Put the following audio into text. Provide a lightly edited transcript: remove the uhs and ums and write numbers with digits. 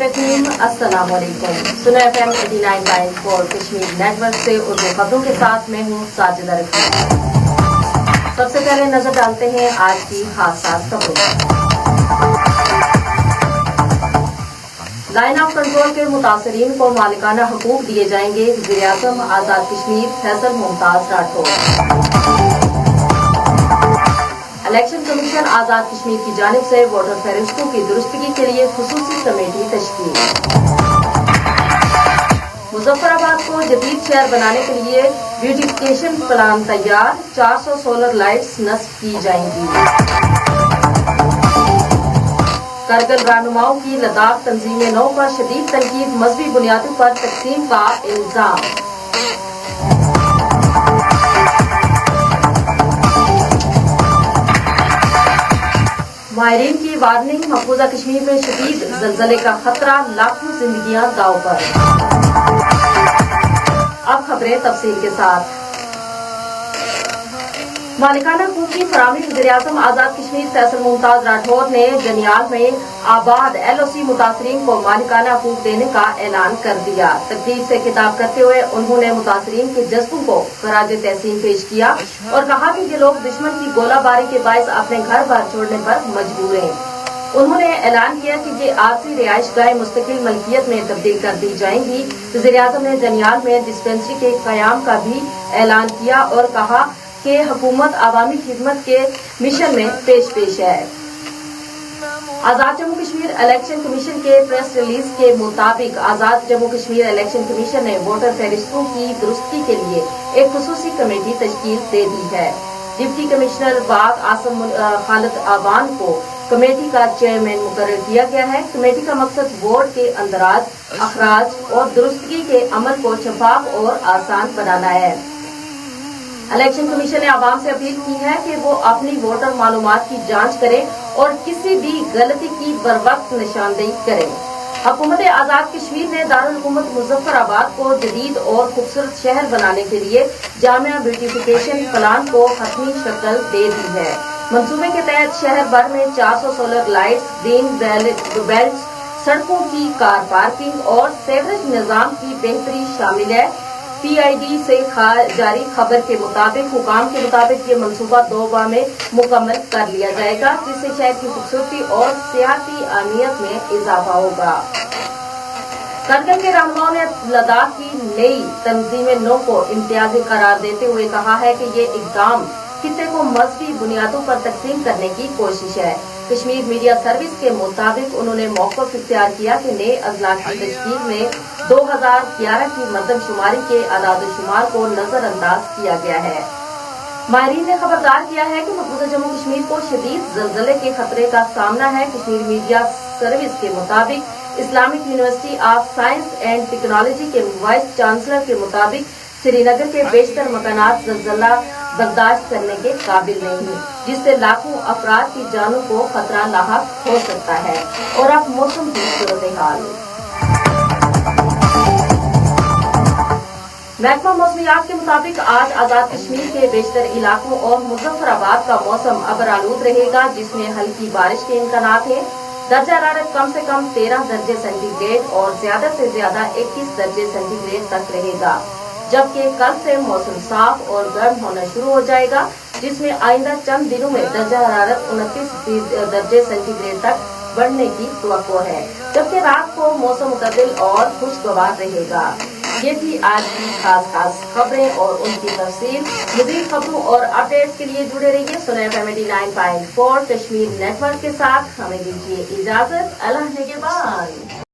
रहीम, अस्सलाम वालेकुम। सुनो FM 89.4 कश्मीर नेटवर्क से उर्दू खबरों के साथ मैं हूँ साजिदा रफीक। सबसे पहले नजर डालते हैं आज की खास खबरों। लाइन ऑफ कंट्रोल के मुतासरीन को मालिकाना हकूक दिए जाएंगे, वज़ीर-ए-आज़म आजाद कश्मीर फैसल मुमताज राठौर। इलेक्शन कमीशन आजाद कश्मीर की जानिब से वोटर फहरिस्तों की दुरुस्तगी के लिए खुसूसी कमेटी तश्कील। मुजफ्फराबाद को जदीद शहर बनाने के लिए ब्यूटिफिकेशन प्लान तैयार, 400 सोलर लाइट्स नस्ब की जाएंगी। कारगिल रहनुमाओं की लद्दाख तंजीम नौ पर शदीद तनकीद, मजहबी बुनियादों पर तकसीम का इल्जाम। माहिरीन की वार्निंग, मकबूजा कश्मीर में शदीद जलजले का खतरा, लाखों जिंदगियां दांव पर। अब खबरें तफसील के साथ। मालिकाना हकूक की फराहमी वज़ीर-ए-आज़म आजाद कश्मीर फैसल मुमताज राठौर ने जनियाल में आबाद LOC मुतासरीन को मालिकाना हकूक देने का ऐलान कर दिया। तकरीब से खिताब करते हुए उन्होंने मुतासरीन के जज्बों को खराज तहसीन पेश किया और कहा कि ये लोग दुश्मन की गोलाबारी के बायस अपने घर बार छोड़ने पर मजबूर हैं। उन्होंने ऐलान किया कि ये आरजी रिहाइश गाहें मुस्तकिल मलकियत में तब्दील कर दी जाएंगी। वज़ीर-ए-आज़म ने जनियाल में डिस्पेंसरी के क़याम का भी ऐलान किया और कहा कि हुकूमत अवामी खिदमत के मिशन में पेश है। आजाद जम्मू कश्मीर इलेक्शन कमीशन के प्रेस रिलीज के मुताबिक आजाद जम्मू कश्मीर इलेक्शन कमीशन ने वोटर फहरिस्तों की दुरुस्ती के लिए एक खुसूसी कमेटी तश्कील दे दी है। डिप्टी कमिश्नर बाग आसम खालिद आवान को कमेटी का चेयरमैन मुकर्रर किया गया है। कमेटी का मकसद वोट के अंदराज, अखराज और दुरुस्तगी के अमल को शफाफ और आसान बनाना है। इलेक्शन कमीशन ने आवाम से अपील की है कि वो अपनी वोटर मालूमात की जांच करें और किसी भी गलती की बरवक्त निशानदेही करें। हुकूमत आजाद कश्मीर ने दारुल हुकूमत मुजफ्फराबाद को जदीद और खूबसूरत शहर बनाने के लिए जामिया ब्यूटिफिकेशन प्लान को हतमी शक्ल दे दी है। मंसूबे के तहत शहर भर में 400 सोलर लाइट्स, ग्रीन बेल्ट, सड़कों की कार पार्किंग और सेवरेज निजाम की बेहतरी शामिल है। PID से जारी खबर के मुताबिक हुकाम के मुताबिक ये मंसूबा 2 माह में मुकम्मल कर लिया जाएगा, जिससे शहर की खूबसूरती और सियासी अहमियत में इजाफा होगा। कारगिल के रहनुमाओं ने लद्दाख की नई तंजीम नौ को इम्तियाजी करार देते हुए कहा है कि ये इक़दाम खित्ते को मजहबी बुनियादों पर तकसीम करने की कोशिश है। कश्मीर मीडिया सर्विस के मुताबिक उन्होंने मौक़िफ़ इख्तियार किया कि नए अजला की तश्कील में 2011 की मरदमशुमारी के आदाद-ओ-शुमार को नजरअंदाज किया गया है। माहिरीन ने खबरदार किया है कि मकबूजा जम्मू कश्मीर को शदीद जलजले के खतरे का सामना है। कश्मीर मीडिया सर्विस के मुताबिक Islamic university of science and technology के वाइस चांसलर के मुताबिक श्रीनगर के बेशतर मकानात जलजला बर्दाश्त करने के काबिल नहीं, जिससे लाखों अफराद की जानों को खतरा लाहक हो सकता है। और अब मौसम की सूरत-ए-हाल। महकमा मौसमियात के मुताबिक आज आजाद कश्मीर के बेशतर इलाकों और मुजफ्फराबाद का मौसम अबरालूद रहेगा, जिसमें हल्की बारिश के इम्कानात हैं। दर्जा हरारत कम से कम 13 दर्जे सेंटीग्रेड और ज्यादा से ज्यादा 21 दर्जे सेंटीग्रेड तक रहेगा, जबकि कल से मौसम साफ और गर्म होना शुरू हो जाएगा, जिसमें आइंदा चंद दिनों में दर्जा हरारत 29 दर्जे सेंटीग्रेड तक बढ़ने की तवक्को है, जबकि रात को मौसम मुतदिल और खुशगवार रहेगा। ये थी आज की खास खबरें और उनकी तफसील। मज़ीद खबरों और अपडेट्स के लिए जुड़े रहिए सुनो FM 89.4 कश्मीर नेटवर्क के साथ। हमें दीजिए इजाजत। अल्लाह के बाद।